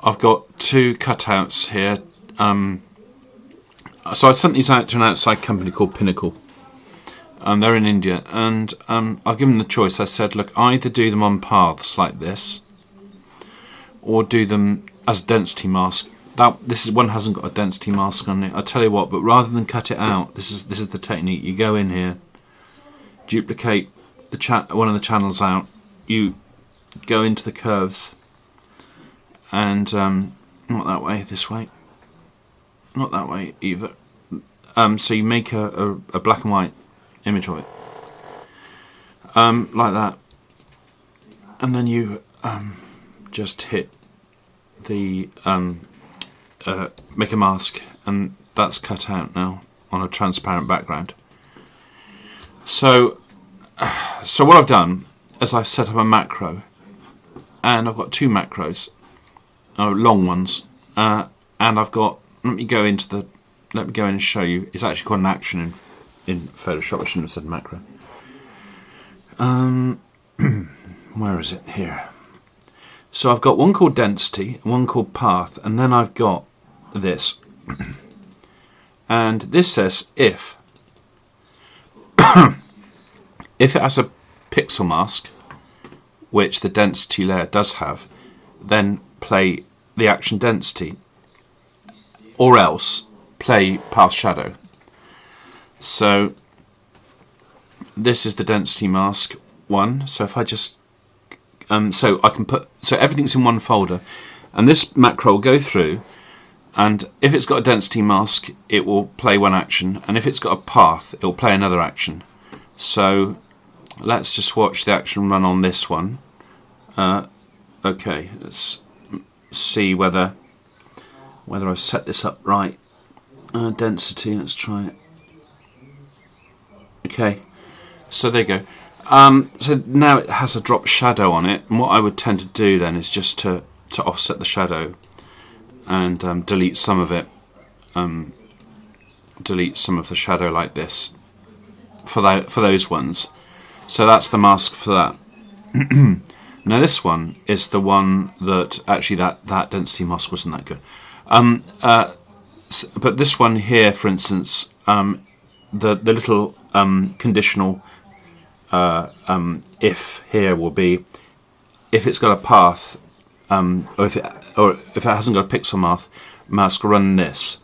I've got two cutouts here. So I sent these out to an outside company called Pinnacle. They're in India, and I've given them the choice. I said, look, either do them on paths like this, or do them as a density mask. This one hasn't got a density mask on it. I tell you what, but rather than cut it out, this is the technique. You go in here, duplicate one of the channels out. You go into the curves, and not that way, this way, not that way either. So you make a black and white image of it, like that, and then you just hit the make a mask, and that's cut out now on a transparent background. So what I've done is I've set up a macro, and I've got two macros, long ones, and I've got. Let me go in and show you. It's actually got an action in Photoshop. I shouldn't have said macro. Where is it? Here. So I've got one called density, one called path, and then I've got this. And this says if it has a pixel mask, which the density layer does have, then play the action density, or else play path shadow. So this is the density mask one. So if I just so I can so everything's in one folder, and this macro will go through, and if it's got a density mask, it will play one action, and if it's got a path, it will play another action. So let's just watch the action run on this one. Okay, let's see whether I've set this up right. Density, let's try it. Okay, so there you go. So now it has a drop shadow on it, and what I would tend to do then is just to offset the shadow and delete some of it. Delete some of the shadow like this for those ones. So that's the mask for that. Now this one is the one that actually that density mask wasn't that good. But this one here, for instance, the little conditional if here will be if it's got a path, or if it hasn't got a pixel mask, run this.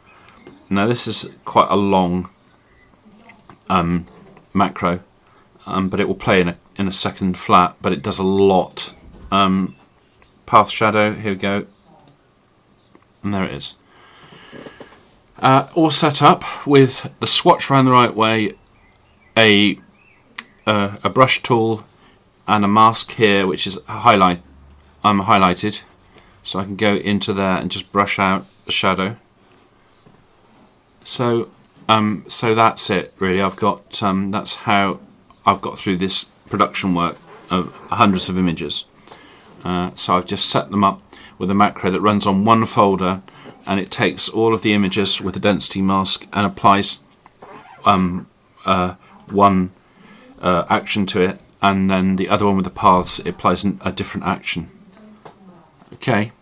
Now this is quite a long macro, but it will play in a second flat, but it does a lot. Path shadow, here we go, and there it is. All set up with the swatch around the right way, a brush tool, and a mask here, which is highlighted, so I can go into there and just brush out the shadow. So that's it really. I've got that's how I've got through this production work of hundreds of images. So I've just set them up with a macro that runs on one folder, and it takes all of the images with a density mask and applies one action to it, and then the other one with the paths, it applies a different action. Okay.